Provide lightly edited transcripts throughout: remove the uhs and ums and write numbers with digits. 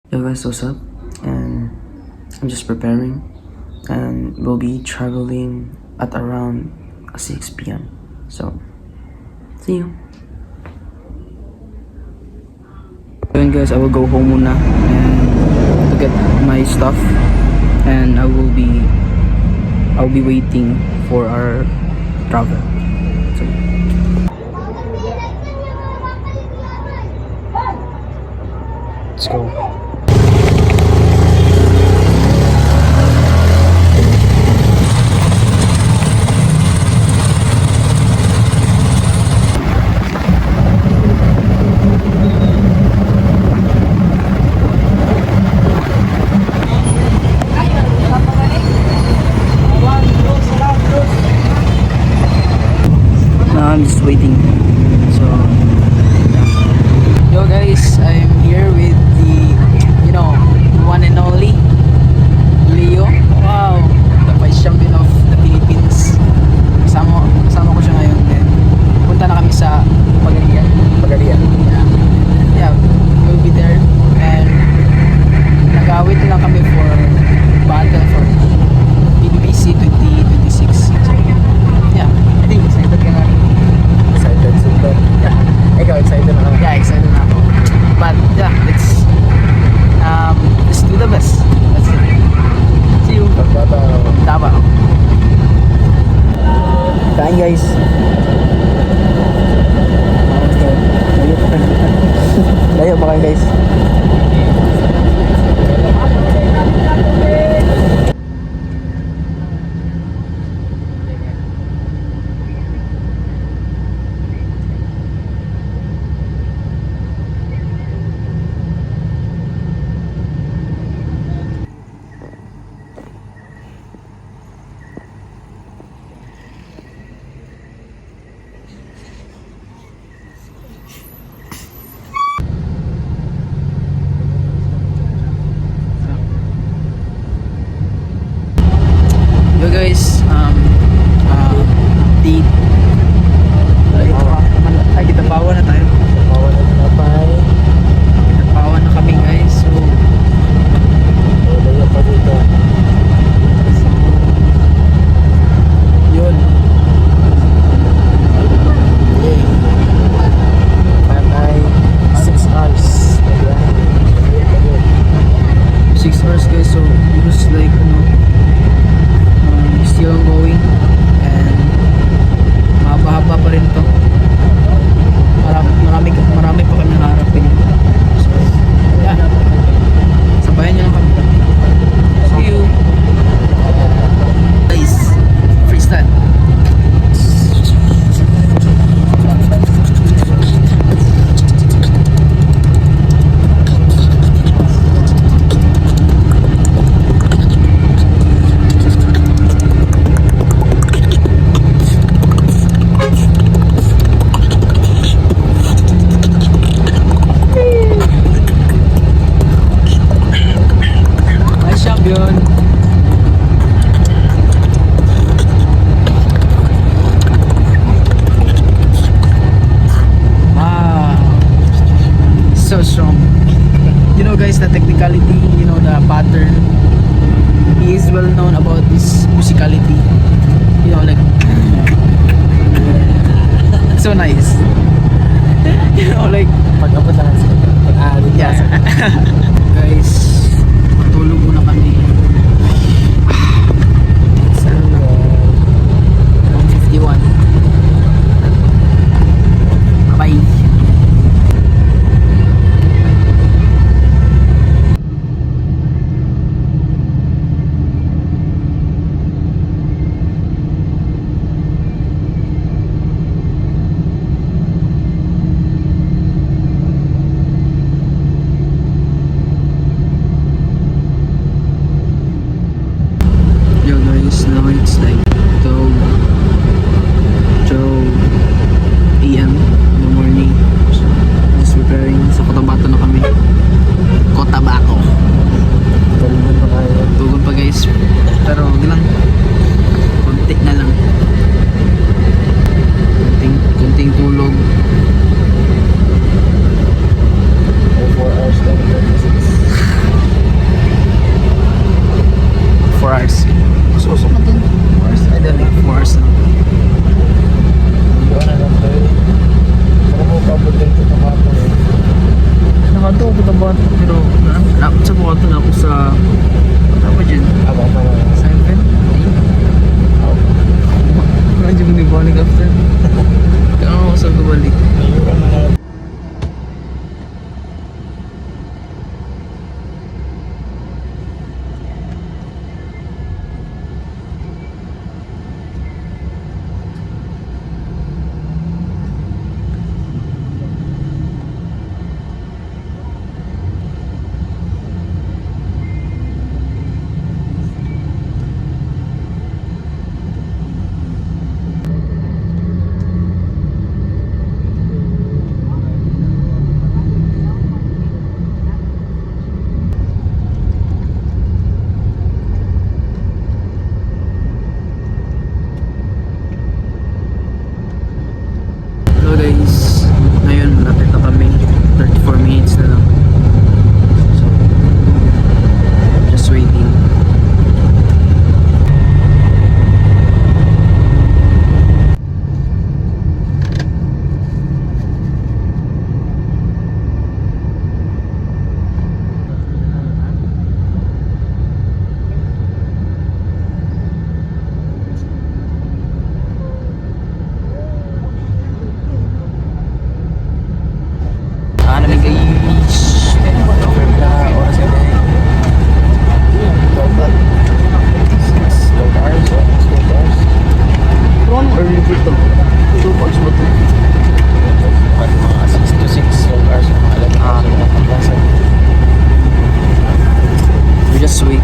Yo guys, what's up? And I'm just preparing, and we'll be traveling at around 6 p.m. So, see you. Yun guys, I will go home muna and to get my stuff, and I'll be waiting for our travel. So, let's go. Now I'm just waiting. So, yeah. Yo guys, I'm here with the one and only Leo. Wow, the vice champion of the Philippines. Kasama ko siya ngayon. Then, punta na kami sa Pagadian. Yeah, we'll be there. And nag-awit lang kami for battle for PBBC 2026. So, yeah, I think excited ka na. Excited, super. Yeah. Ikaw, excited na ka? Yeah, excited na ako. But yeah, let's do the best. That's it. See you. Davao. Kain guys. Layo ba kayo guys? Yo guys, Kitapawan na tayo. Kitapawan na kami guys. So, Layo pa dito. yun. Patay 6 hours. 6 hours guys, so it was like still ongoing, and mahaba-haba pa rin to. Marami pa kami naharapin. So yeah, sabayan nyo lang kami. See you guys. Freestyle. Champion. Wow, so strong. You know guys, the technicality, the pattern. He is well known about this musicality. Like so nice. Like Pag-abot lang sa pag-aalit yeah. Guys, matulog muna kami. Sa 51. Bye. guys, ngayon malapit na kami. 34 minutes na lang. So, just waiting. Namin guys. Oras ka din. 12 hours. 12 hours. Early trip to. 2 hours mo to. Mga 6 to 6 12 hours yung mga alam. We just wait.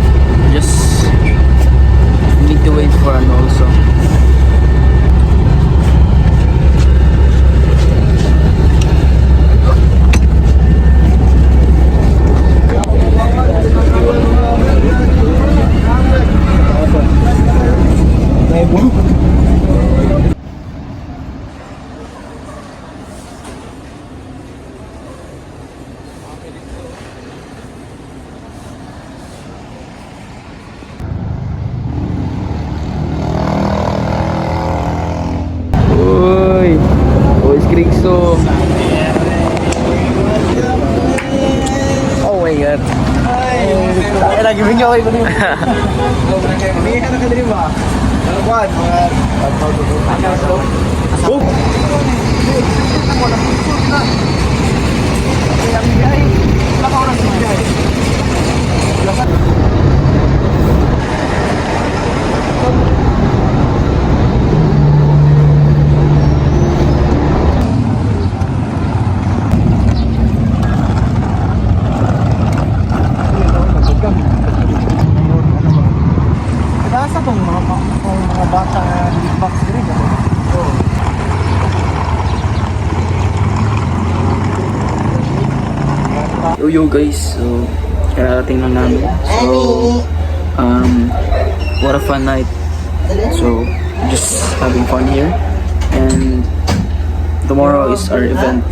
We need to wait for ano also. Uy! Boys Krikso! Oh my god! Ay, lagi bingyo ko rin. May ka na ka din ba? One, nasa tong mga bata box rin ako. Yo guys, so kararating lang namin. So what a fun night. So just having fun here, and tomorrow is our event,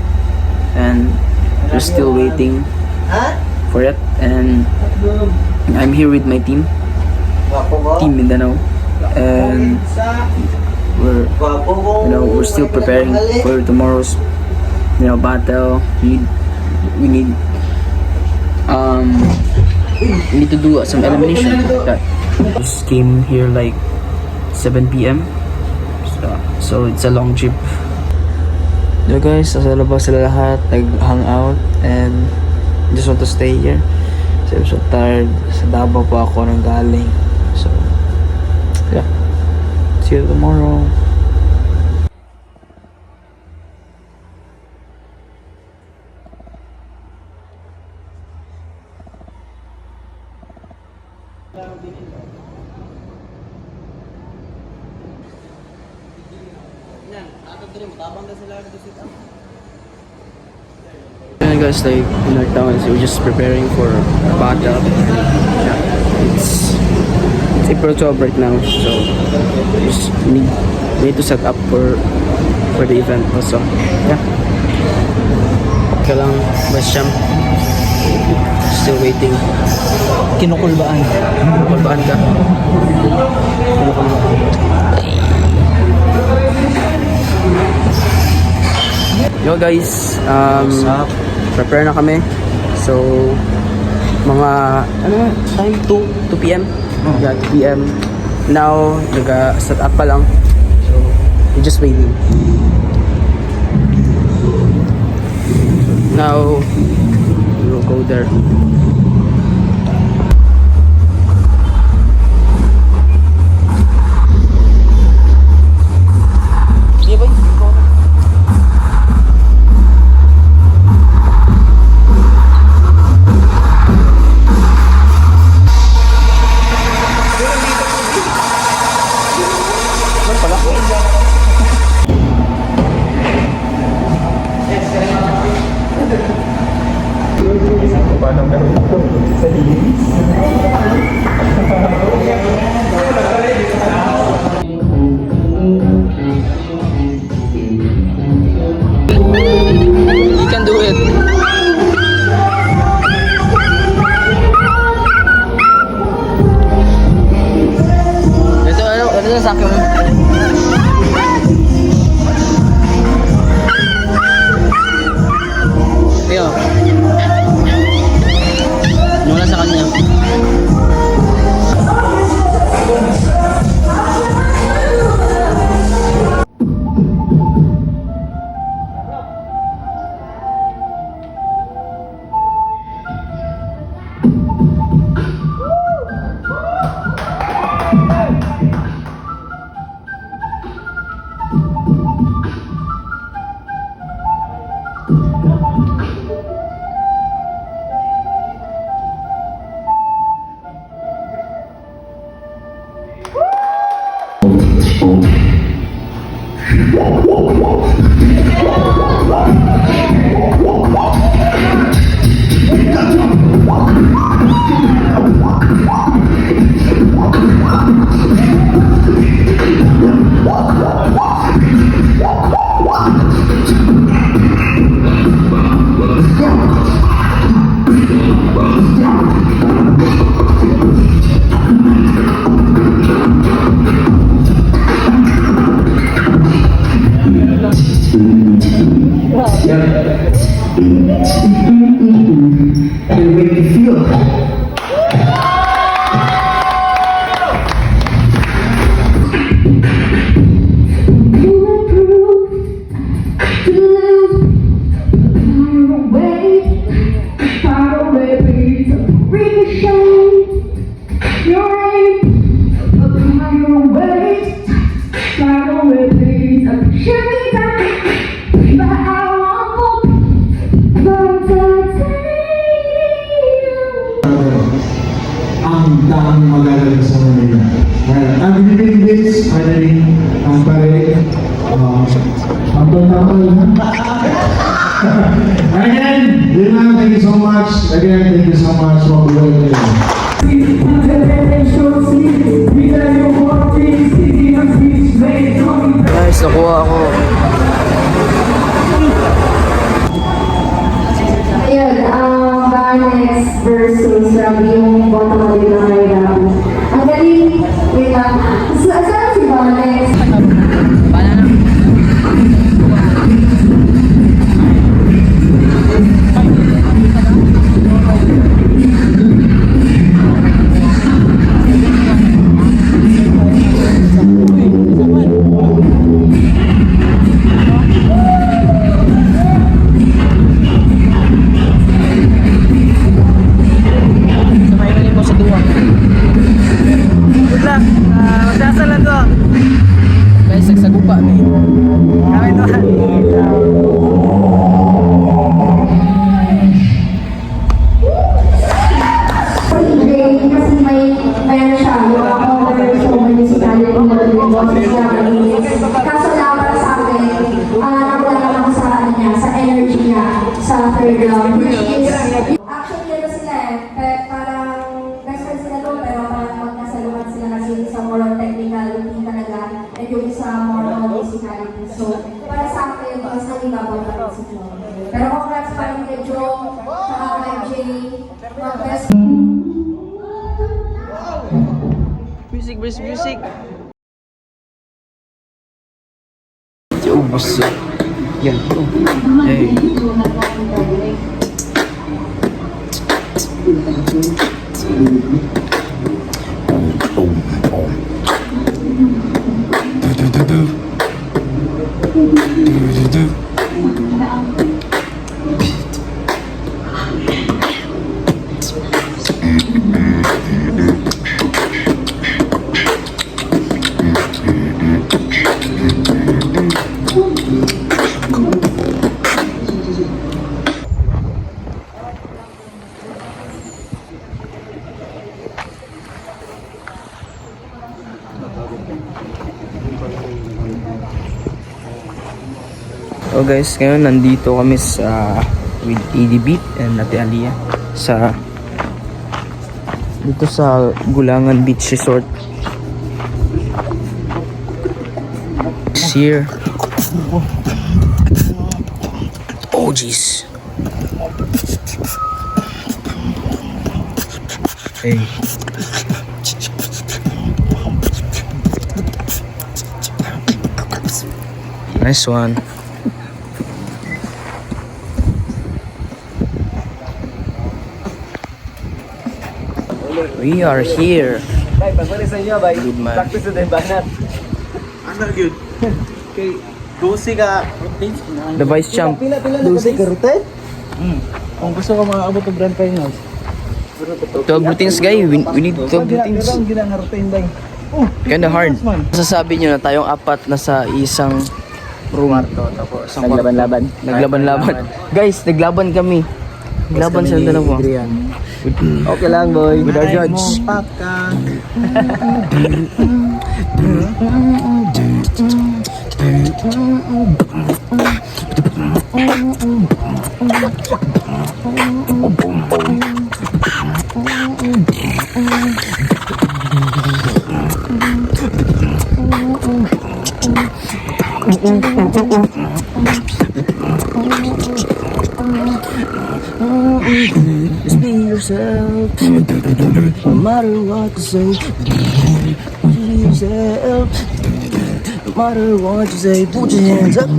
and we're still waiting for it. And I'm here with my team Mindanao, and we're still preparing for tomorrow's battle. We need to do some elimination. Just came here like 7 p.m. So it's a long trip. So guys, nasa labas sila lahat, nag-hang out, and just want to stay here. So I'm so tired. Sa Davao pa ako nang galing. So yeah, see you tomorrow. And guys, like in our town, so we're just preparing for our battle. Yeah, it's April 12 right now, so we need to set up for the event also. Yeah. Kalang West Ham. Still waiting. Kinukulbaan. Kinukulbaan ka? Kinukulbaan. Yo guys, prepare na kami. So, mga, time? 2 p.m? Yeah, 2 p.m. Now, nag-set up pa lang. So, we're just waiting. Now, we will go there. shit. Ito ano sa akin? Teo. Mula sa kanya. Ang daang magagaling sa Manila. Ang binibiling this, finally, ang pare, ang pagkakal. Again, yun lang, thank you so much. Again, thank you so much for the way. Guys, nakuha ako. Ayun, ang Vanex versus yung bottom of the line. Ang galing, wait lang. Saan si Vanex? Banana. Good luck. Magsasalan ko. Guys, nagsagupa. Kami to. Hindi, kasi may siya, yung cover, so may musikali kung yung boses niya malinis. Kaso lang para sa akin, wala lang ako sa ano niya, sa energy niya, sa third round, which is, actually ano sila parang best friends sila doon, pero parang magkasaluhan sila kasi isa more on technicality talaga, and yung isa more on musicality. So, para sa akin, mas nagigabang pa rin si Joe. Pero congrats pa rin kay Joe, saka kay Jay, mga best Music versus music. Yo, what's up? Yan. Hey. So guys, ngayon nandito kami sa with AD Beat and Ate Alia sa dito sa Gulangan Beach Resort. It's here. Oh jeez. Hey. Nice one. We are here. Bay, pagbalik sa inyo, bay. Good man. Practice na din banat. Ano yun? Kay, dosi ka. The vice champ. Pila na dosi ka rotate? Kung gusto ko makaabot ng grand finals. 12 routines guys. We need 12 routines. Pero ang ginang-routine, bay. Kinda hard. Masasabi nyo na tayong apat na sa isang room. Tapos, naglaban-laban. Naglaban-laban. Guys, naglaban kami. Naglaban sa dalawa. Okay lang, boy. With our judge. Paka. Just be yourself. No matter what you say. Be yourself. No matter what you say. Put your hands up.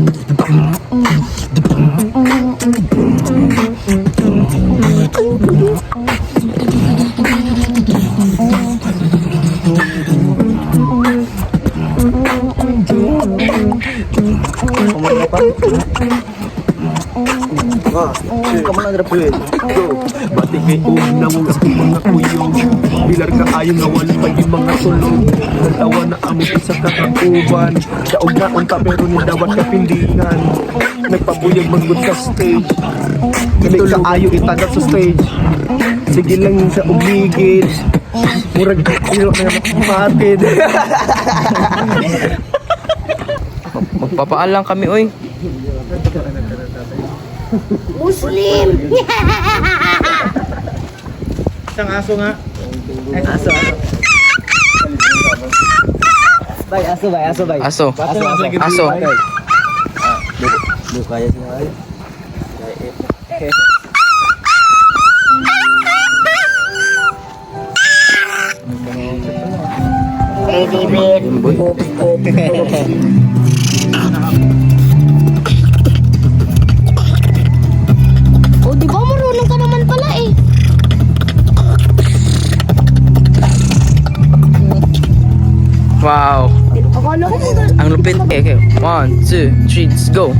Bati kay Umnawong sa mga kuyong Bilar ka ayaw nga wala pa yung mga tulog Nagtawa na amo isa kakakuban Daog na unta pero nindawat ka pindingan Nagpabuyag manggod sa stage Dili ka ayaw itanggap sa stage Sige lang sa umigid Murag ilo na matid Magpapaalang kami, oy. Muslim! Isang aso nga. Aso. Bay, aso, bay. Aso. Aso. Kaya siya, bay. Hey, David! O, di ba marunong ka naman pala eh? Wow. Akala ko Ang lupit. Okay, okay. 1, 2, 3, let's go.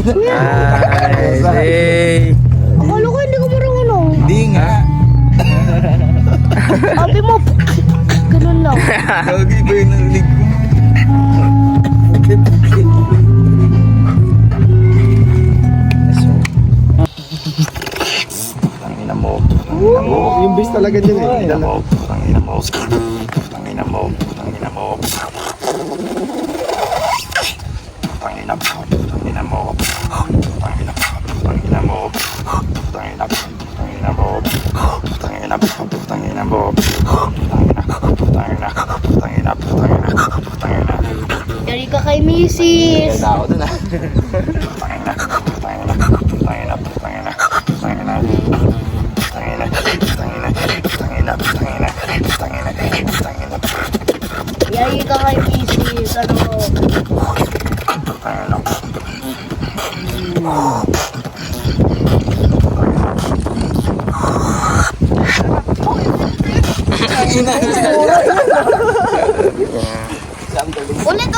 Nice. Hey. Akala ko hindi ko marunong. Hindi nga. Sabi mo, ganun lang. Gagi ba yung narinig ko? Yung base talaga dyan eh. Dari ka kay Mrs. Tao doon ah. Yari ka kay Mrs. Ano? Ulit!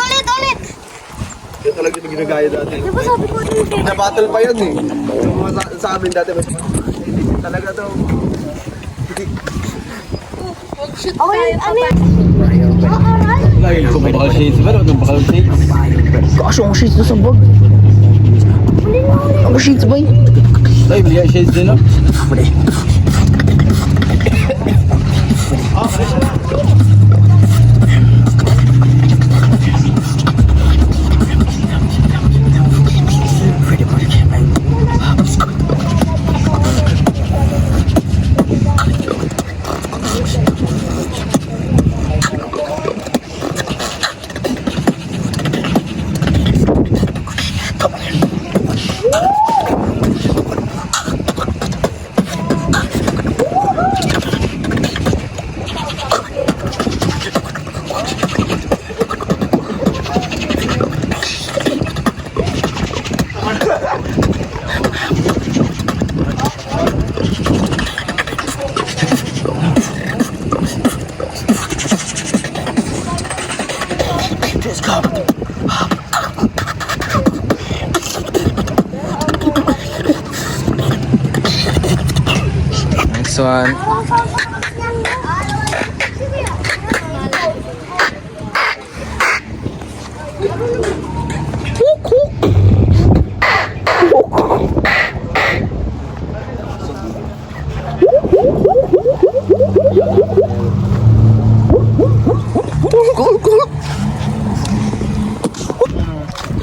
Yan talaga yung ginagaya dati. Di ba sabi ko ulit? Na-battle pa yan eh. Yung mga sa amin dati. Talaga to. Okay, ano yun? Bakal shades ba? Ano bakal shades? Kaso ang shades na sa bag. Ang shades ba yun? Ay, bigyan shades din, no? Next one.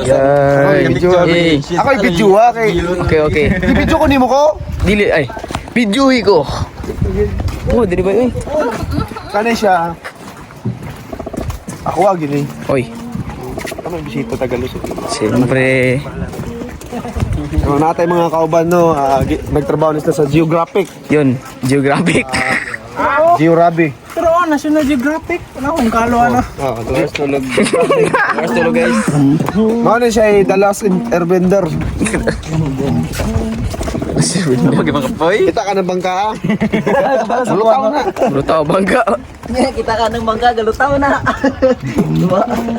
Yay! Yay! Ako yung video ha, kay... Okay, okay. I-video ko ni mo ko? Dili, ay. Videohi ko. Oh, dili ba yun? Kanay siya. Ako wag yun eh. Oy, Ano yung bisita Tagalog? siyempre. So, natay mga kauban no, nagtrabaho nila sa Geographic. Yun, geographic. Georabi. Pero National Geographic, ano kung kalo ano. Oo, Dallas tulog. First tulog guys. Mao na siya ay Dallas Airbender. Pag mga kapoy. Kita ka ng bangka ha? Lutaw na. Lutaw bangka. Kita ka ng bangka, galutaw na.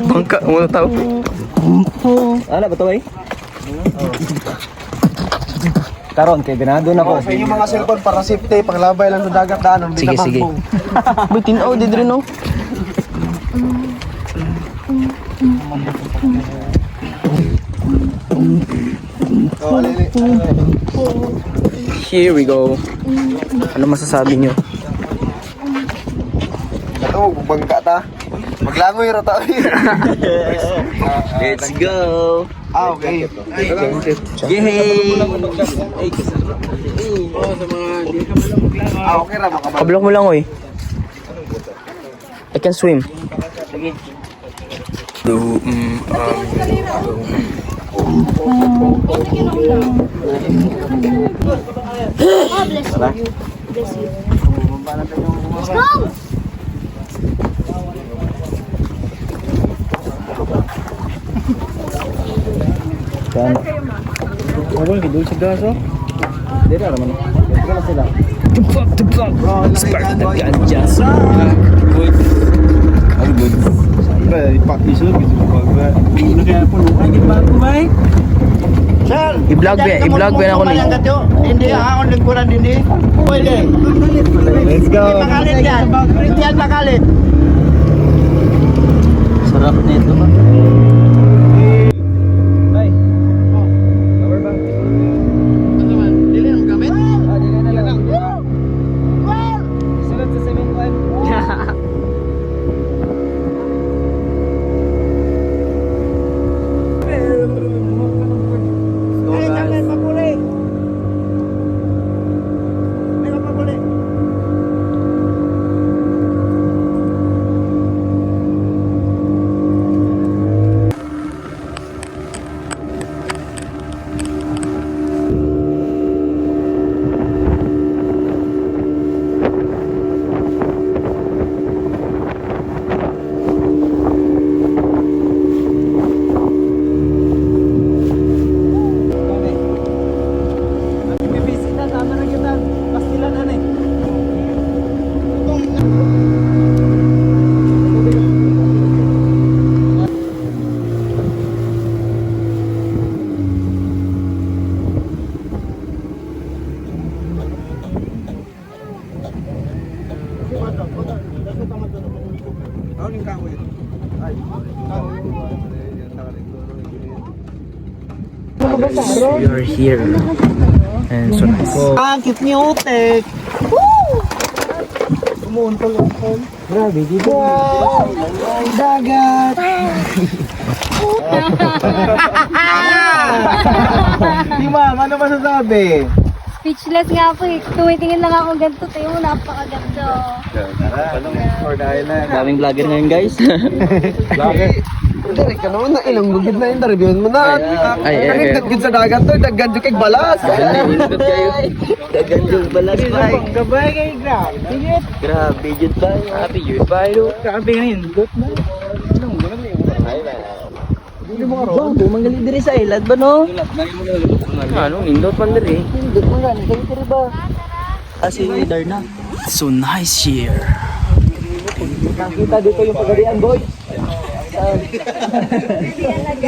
Bangka, lutaw. Ano ba to eh? Karon kay ganado na ko. Sa inyong mga cellphone para safety, panglabay lang sa dagat daan. Sige, sige. Boy, tinaw, di rin no. Here we go. Ano masasabi nyo? Ito, bangka ta. Maglangoy ra ta. Let's go! Okay. Yay! Okay ra makabal. Kablok mo lang, oy. I can swim. Wala gidul sa gaso. Dira naman. Wala sila. Spark the ganja. Ipak-iso gitu pag. Ano kaya po ay di ba kumay? I-vlog ba ako ni? Hindi ako lingkuran hindi. Pwede. Let's go. Makalit yan. Yan makalit. Sarap nito ba? Ay. Power bank. Ano man? Dili ang gamit? Dili na lang. Sunod sa cement one. we are here. And so nice. Ang cute ni Otek. Grabe, dito. Wow! Dagat! Di ma'am, ano masasabi? Speechless nga po eh. Tumitingin lang ako ganito. Tayo mo, napakaganda. For the island. Daming vlogger ngayon, guys. Direk ka naman na ilang gugid na yung reviewan mo na. Ay, Nagkagid sa dagat to, nagkagid kay balas. Nindot kayo. Dagan yung balas, bay. Gabay kay Grab. Grabe, jud bay. Happy yun, bay. Grabe ngayon. Wow, bumangali diri sa ilad ba, no? Ano, nindot man diri. Nindot man gani, kayo diri ba? Kasi Darna. So nice here. Nakita dito yung pagarian, boy.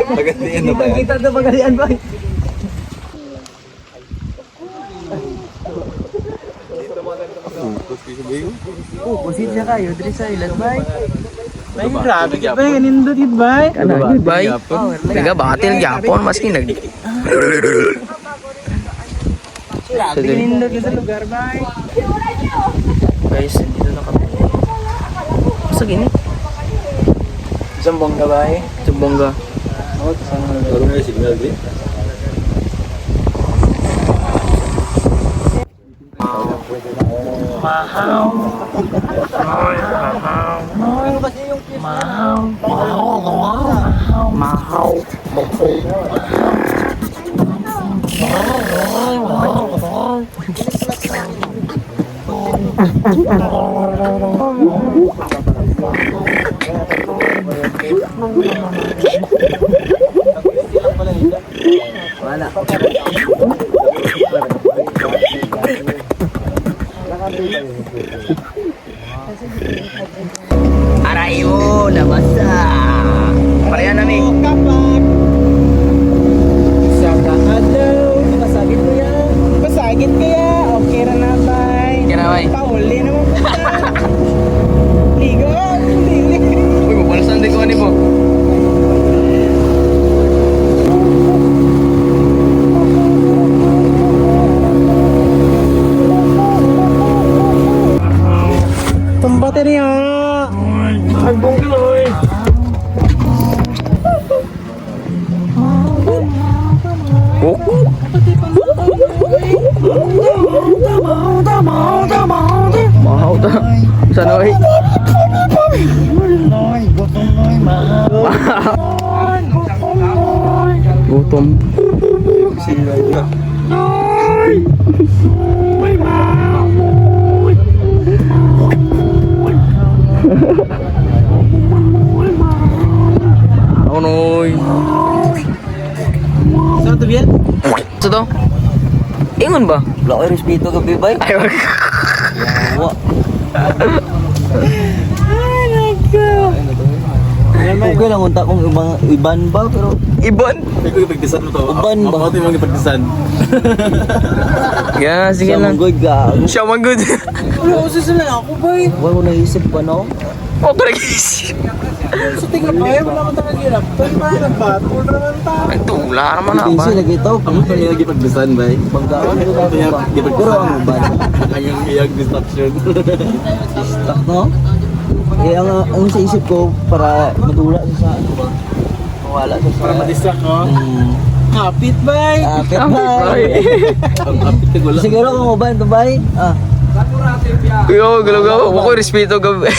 Pagatian na ba? Kita dito pagarian, boy. Pusit siya kayo diri sa ilad, boy. Ay, grabe ka ba? Ganindot yun ba? Ano, bay? Taga batil Japon maski nag. Ganindot yun sa lugar ba? Guys, dito na kami. Basta gini. Isang bongga ba eh? Tumbongga. Arayo, nabasa. Pareha na ni. Kapak! Isang kakadaw. Pasagit mo yan. Pasagit kaya. Okay na na bay. Kinaway. Pauli naman po yan. Ligo. Ligo. Uy, mapalasan din ko ni po. Itong baterya. Agbong kiloy. Mahaw ta. Sanoy. Gutom. Ako noy. Saan ito biyan? Sa to? Ingon ba? Wala ko respeto gabi, bay. Ay, wag. Yawa. Okay lang unta kung iban ba, pero Ibon. Ay ko ipagdisan mo to. Uban ba? Ako ito yung ipagdisan. Yeah, sige siya lang. manggoy gago. Siya man good. Wala ko sila ako bay. Wala ko naisip pa, no? Oh, tragis. Sa tingin pa eh, wala ko talaga hirap. Pero ba nagbato naman ta. Nagtula naman na Busy ba? lagi ito. Ano ito yung ipagdisan bay? Pagkaon ko dapat ba? Pero ang uban. Ang yung iyag distraction. Tak, no? Eh, ang sa isip ko, para matula sa ano ba? Mawala sa Para madistract ko. Hmm. Kapit bay. Kapit Kapit ba? bay. Ang kapit ka wala. Siguro kung uban ito ba? Ah. Yo, galaw-gaw. Ako respeto gabi.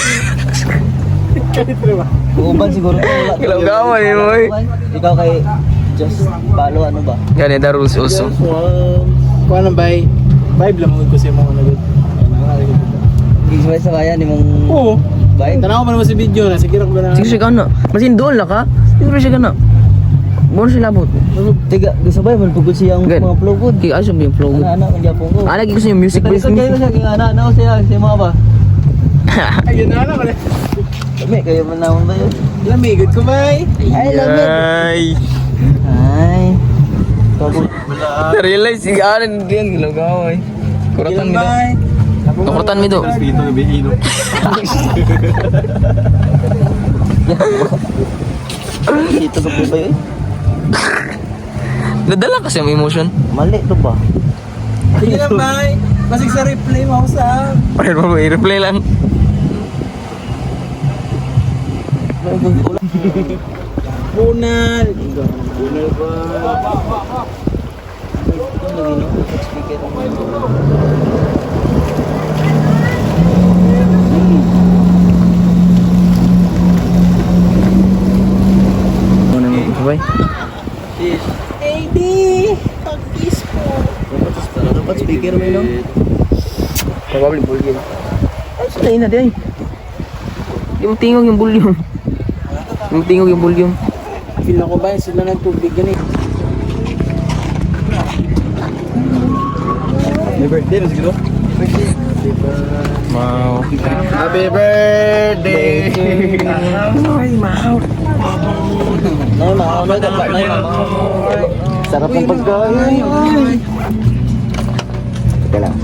Kung uban siguro ito wala. Galaw-gawan eh, boy. Ikaw kay just follow ano ba? Yan eh, the rules also. Kuha ng bay. Bay, blamod ko siya mga nagod. Gisway sa kaya ni mong Oo. bay. Tanaw ko pa naman sa video na. Sige ko na. Sige siya ka na. Masin doon lang ka. Sige siya ka na. Buwan sila po. Tiga, gisabay man pugod siyang Gan. mga plugod. Kaya ayos yung flow. Ana ang Japon ko. Lagi ko sa yung music Likod business. kayo siya kay ana siya mga ba? Ayun na lang. Kami kayo man naman ba yun? Lamigod ko bay. Ay, lamig. Ay. Ay. Tapos, Na-realize, sigaran din. Galaw-gaw eh. Kuratan mi do. Bay. Kuratan mi do. Dito na bihino. dito ka po ba yun? Nadala kasi ang emotion. Mali to ba? Sige lang, bay. Masig sa replay mo sa... Pero mo, i-replay lang. Bunal. Sabay. Dapat speaker mo no? Probably volume. Ay, sila na din. Di mo tingog yung volume. Di mo tingog yung volume. Feel ako ba? Sila nagtubig ganit. May birthday na siguro? Wow. Happy birthday! Ay, mahal. Nay, mama, dapat nay, mama. Sarap ng pagkain. Teka lang.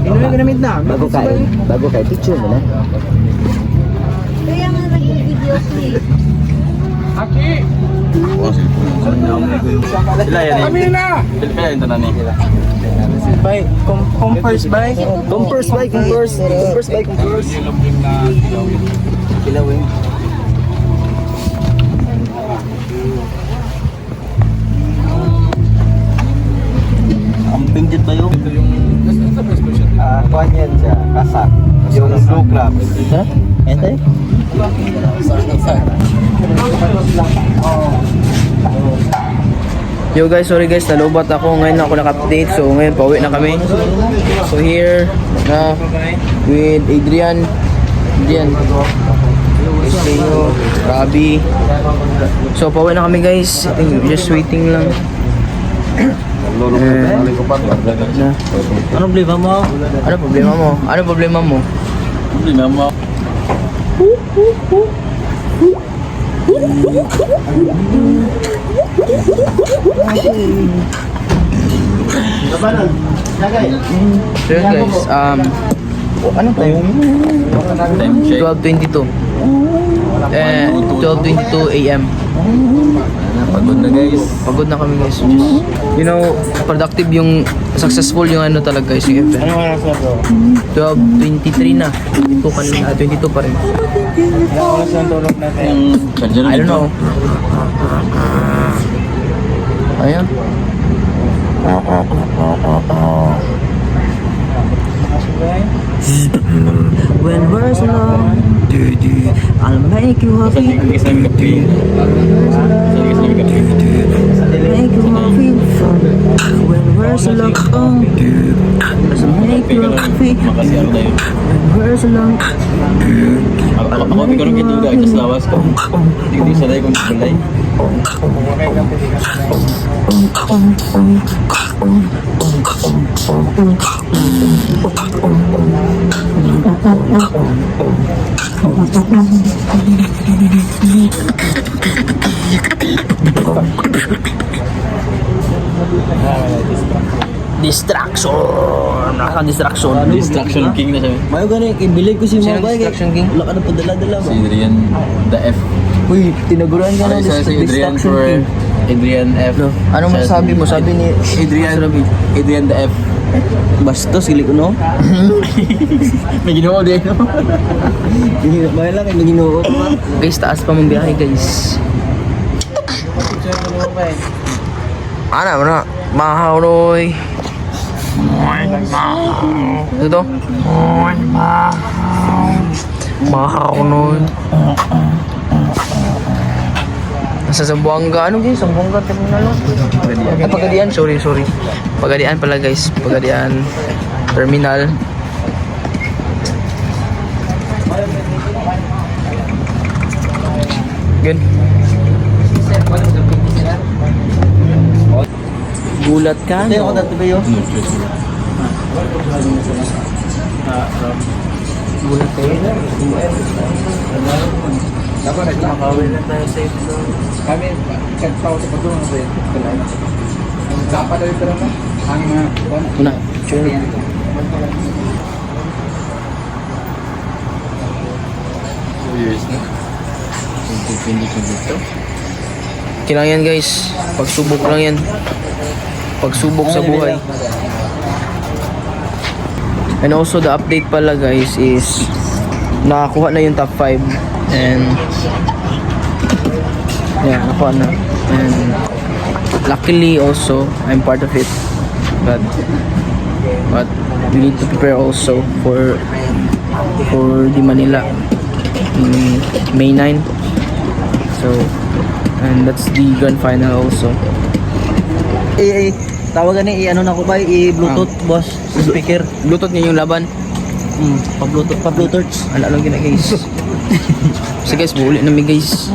Ano yung ginamit na? Bago kain, picture mo na. Kaya nga nag-video ko eh. Sila yan eh. Sila yan ito na ni. Bay, first bay. Compers bay, compers. Compers bay, compers. Kilawin. Ang pinggit ba yun? Kuhan yan siya, kasak. Yung blue club. Ha? Ente? Yo guys, sorry guys, nalubat ako. Ngayon ako naka-update. So ngayon pauwi na kami. So here na with Adrian. Esteo, Rabi. So pauwi na kami guys. Just waiting lang. Na. Anong problema mo? Ano problema mo? Ano problema mo? Problema mo? So yun guys, ano tayo? 12:22. 12:22 AM. Pagod na guys. Pagod na kami guys. Just, you know, productive yung, successful yung ano talaga guys, yung event. Ano oras na bro? 12:23 na. 22 kanina, 22 pa rin. Ano oras na tulog natin? I don't know. Ayan. When we're alone, I'll make you happy. Make you happy. When we're alone, I'll make you happy. When we're alone, Ako pikir gitu udah aja selawas kok. Di sana kung balay. distraction. Naka-distraction. Distraction king na sabi. Mayo gani, ibilid ko si Sino Mobay. distraction king? Wala ka na padala-dala ba? Si Adrian the F. Uy, tinaguran ka na Isa si Adrian distraction for king. Adrian F. No. Anong masasabi mo? Sabi ni Adrian the F. Bastos, gili ko no? May ginawa din no. May lang, may ginoo ko ba? guys, taas pa mong biyahe guys. Ano na? Mahaw Roy. Ito? Mahaw Roy. Nasa Zamboanga. Ano guys? Zamboanga terminal. Ay, Pagadian. Sorry. Pagadian pala guys. Pagadian terminal. Good. Gulat ka, Hindi ako no? dati ba yun? Gulat ka yun. Makawin na tayo safe na. Kami, check out sa pagdungan sa ito. Dapat na ito naman. Ang Una, sure. 2 years na. 2022. Kailangan yan guys. Pagsubok lang yan. Pagsubok sa buhay. And also the update pala guys is nakakuha na yung top 5 and yeah, nakuha na. And luckily also I'm part of it. But we need to prepare also for the Manila in May 9. So and that's the grand final also. Tawagan ni ano na ko ba i-bluetooth boss speaker. Bluetooth niya yung laban. Pa-bluetooth. Ala lang gina guys. So guys, buuli na mi guys.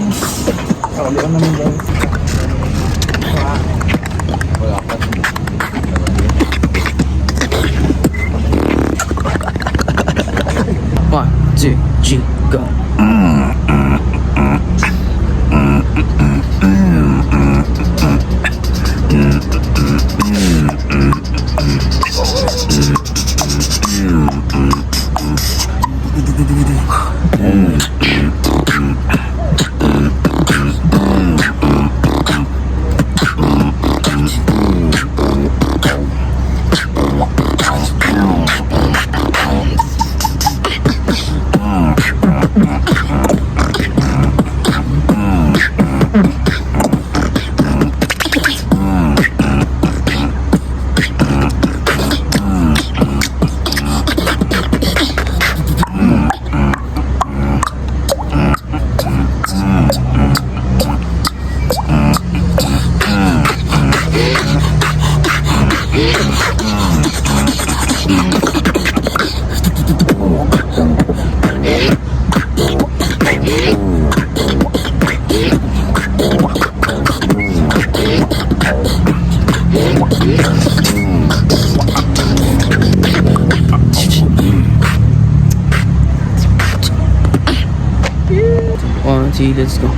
One, two, three, go. One, two, let's go.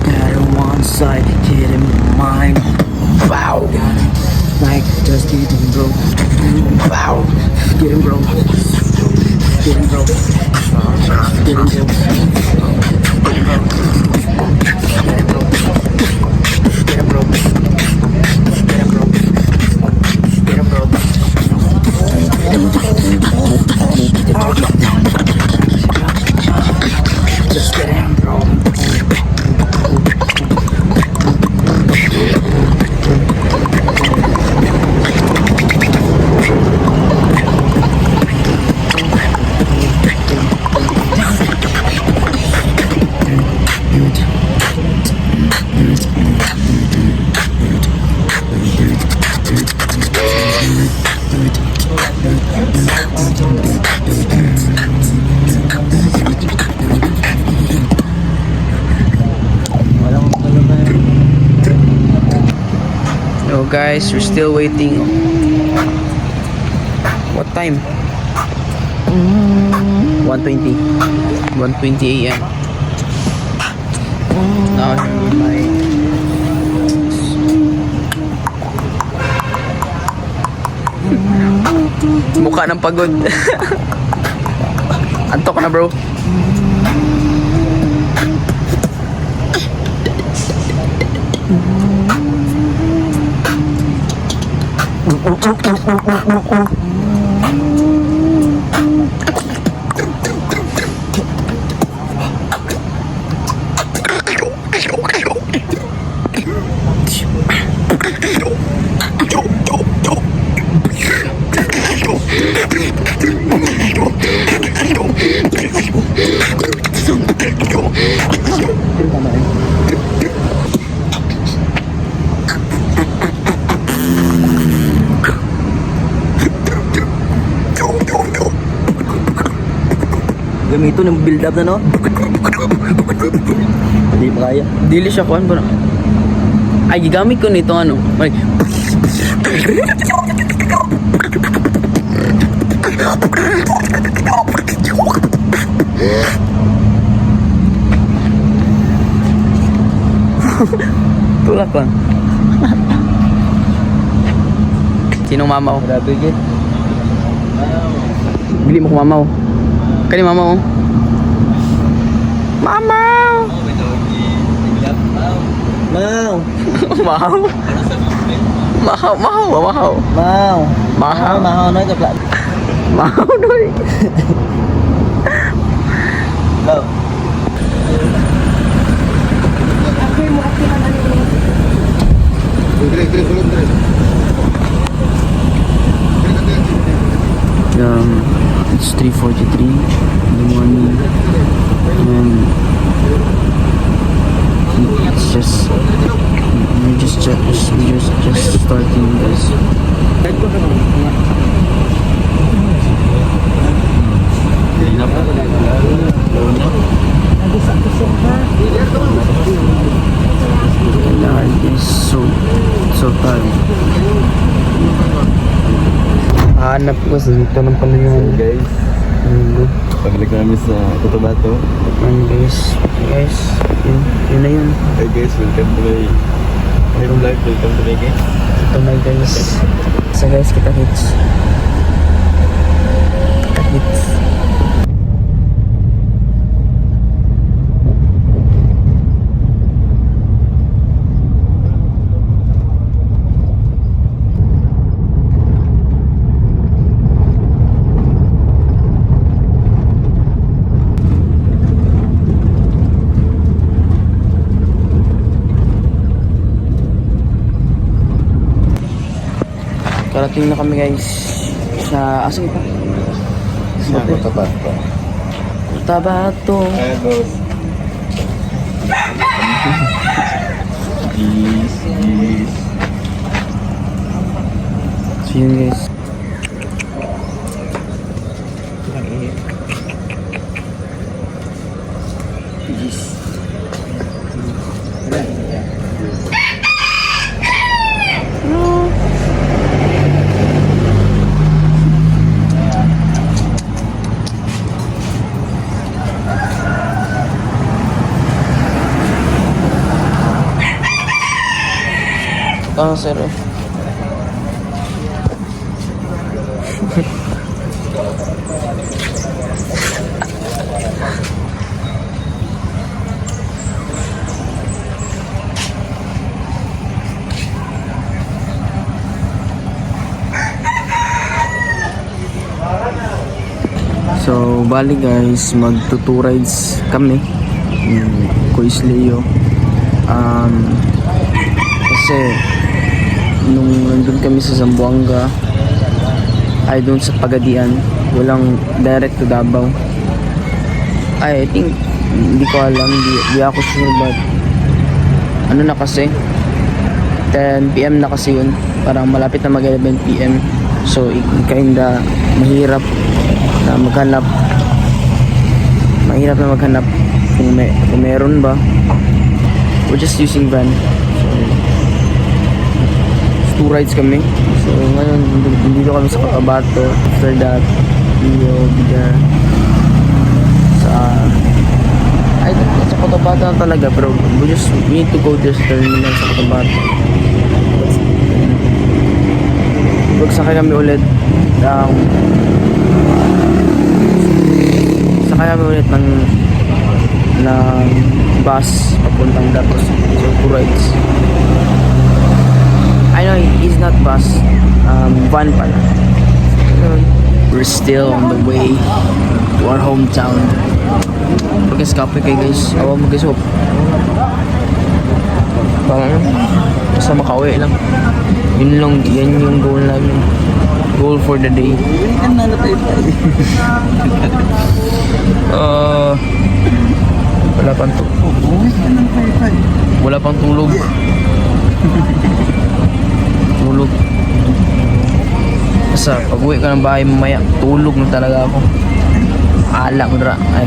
Got it one side, hit in mine. Wow. Like just get him, bro. Wow. Get him, bro. Get him, bro. Get him, bro. Get him, bro. Get him, bro. Get him, bro. Just get him, bro. So guys, we're still waiting. What time? 1:20. 1:20 a.m. Now my mukha ng pagod. Antok na bro. Gamito ng build up na no? Hindi pa kaya. Dili siya kuan ba? Ay, gigamit ko nito ano. Ay. Tulak pa. Sino mamaw? Grabe git. Bili mo ko mamaw. Kani mamaw. Mamaw! Mau. Mahaw. Mahaw, mahaw, mahaw. Mau. Mahaw. Mau nói gặp lại. Mahaw doy. Đâu? It's 3:43 in the morning and it's just we're just starting this. And is so tired. Hanap ko sa dito ng panahon. Guys, pabalik namin sa Cotabato. Guys, yun na yun. Hey guys, welcome to my life. Welcome to my guys. Ito na guys. So guys, kita hits. Kita hits. Karating na kami guys sa asan ito? Sa Cotabato. Cotabato. Hey boss. Yes. So yun guys. Sir. So, bali guys, mag-2 rides kami. Kuis Leo. Kasi nung nandun kami sa Zamboanga ay doon sa Pagadian, walang direct to Davao. I think, hindi ko alam, hindi ako sure, but ano na kasi 10 PM na kasi yun, parang malapit na mag 11 PM, so kinda mahirap na maghanap kung meron ba. We're just using van. So 2 rides kami. So ngayon dito kami sa Cotabato. After that we will be there sa Cotabato na talaga, pero we need to go there sa terminal sa Cotabato. Magsakay kami ulit ng bus papuntang Datos. So 2 rides. I know it's not bus, van pala. We're still on the way to our hometown. Pag-escape kayo guys, awa mo guys, hope. Parang basta makauwi lang. Yan yung goal namin. Goal for the day. Wala pang tulog. Basta pag uwi ka ng bahay mamaya, tulog na talaga ako. Alak dra. Ay.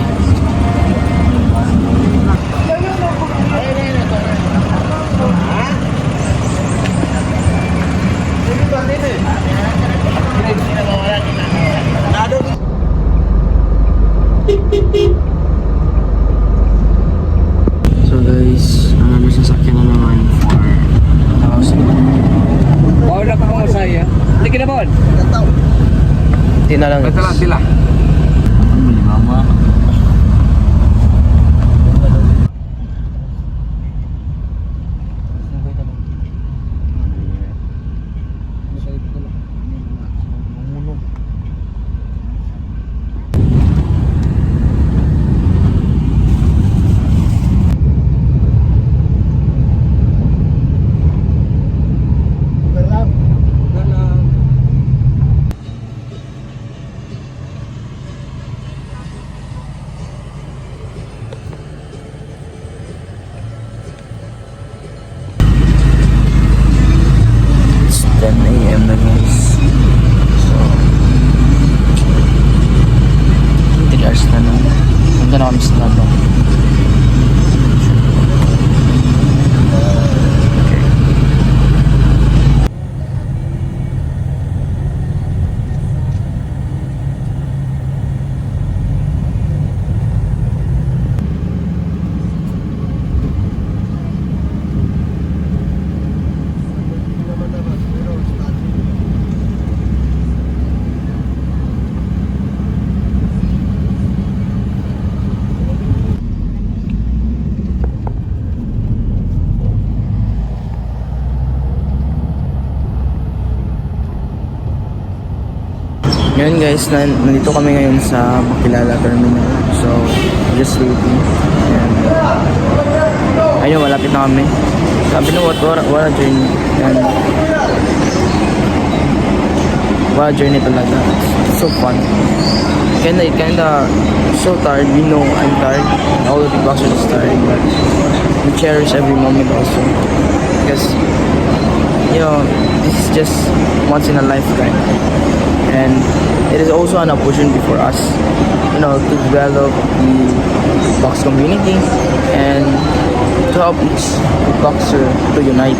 Konti na lang. Ito lang sila. It's 10 a.m. na guys. So, 3 hours na lang. Punta na kami sa Tabang. Okay. Ngayon guys, nandito kami ngayon sa Makilala Terminal. So, just waiting. And, ayun, malapit na kami. Sabi na, what a journey. And, what a journey talaga. It's so fun. Kinda so tired. We know I'm tired. All of the boxers is tired, but we cherish every moment also. Because, you know, this is just once in a lifetime. And it is also an opportunity for us, you know, to develop the box community and to help each boxer to unite.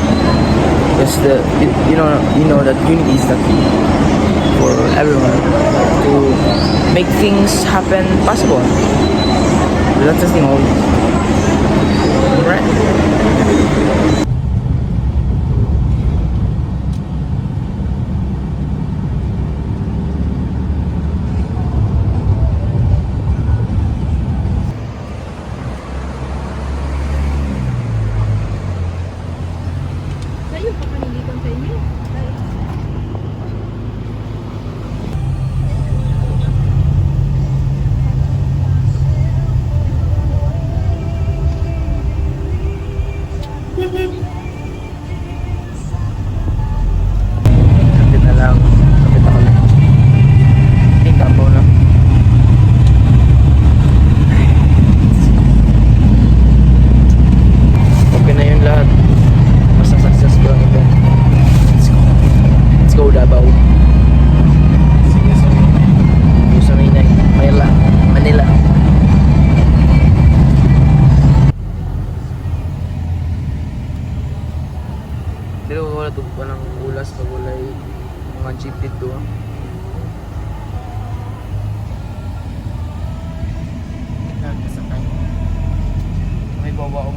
Because you know that unity is the key for everyone to make things happen possible. That's the thing always. Right? Kapit na lang. Kapit ako lang. Ay, tabaw na. Okay na yun lahat. Basta successful ang event. Let's go Davao. Sige sa Maynay. Manila. Pero wala ito pa ng ulas pag walay mga jeep dito. May baba ako.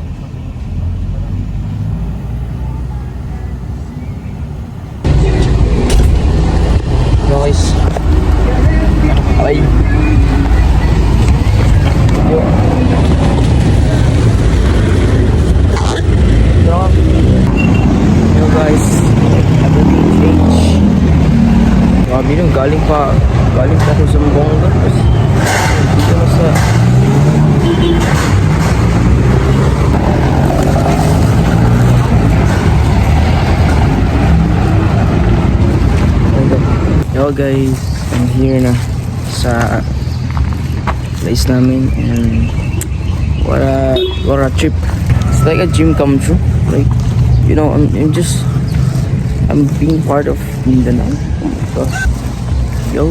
Guys. Bye. Yo guys, everything changed. Grabe nung galing pa ako sa Mbonga. Dito na sa Yo guys, I'm here na sa place namin and what a trip. It's like a dream come true. Like, you know, I'm being part of Mindanao. So, yo.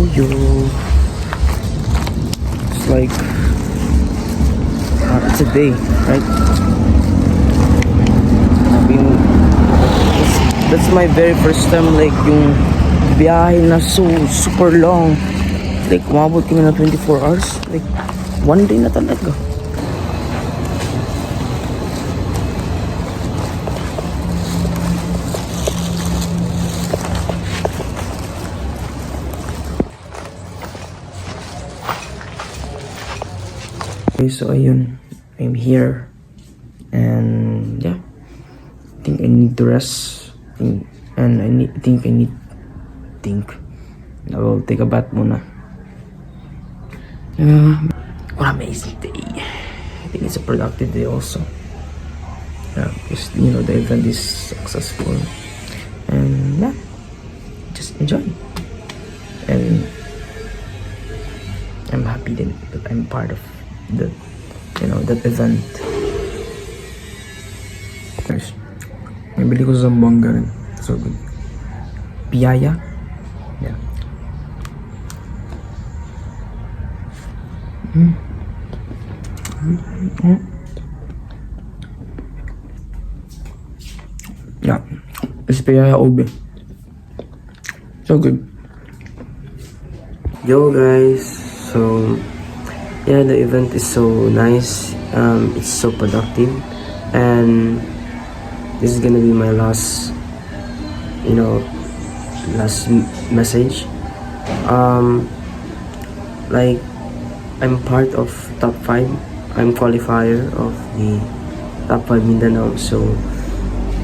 It's like it's a day, right? That's my very first time, like yung biyahe na so super long. Like umabot kami na 24 hours. Like one day na talaga. Okay, so ayun, I'm here. And yeah, I think I need to rest. I will take a bath muna. What an amazing day. I think it's a productive day also. Yeah, because the event is successful. And yeah, just enjoy. And I'm happy that I'm part of that event. Guys, nabili ko sa Zamboanga rin. So good. Piyaya? Yeah. Yeah. It's Piyaya Ube. So good. Yo guys, so yeah, the event is so nice. It's so productive, and this is gonna be my last message. Like, I'm part of top 5. I'm qualifier of the top 5 Mindanao. So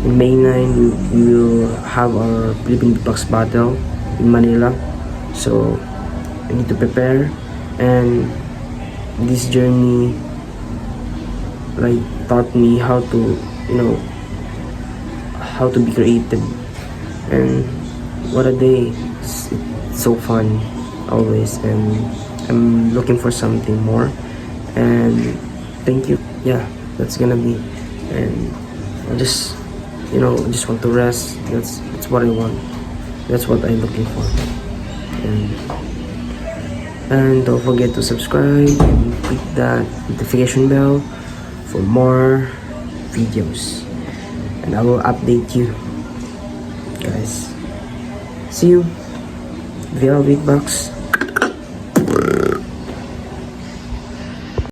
in May 9 we will have our Philippine Beatbox battle in Manila. So I need to prepare, and this journey like taught me how to be creative, and what a day. It's so fun always, and I'm looking for something more. And thank you. Yeah, that's gonna be. And I just want to rest. That's what I want. That's what I'm looking for. And don't forget to subscribe and click that notification bell for more videos, and I will update you guys. See you, VL Beatbox.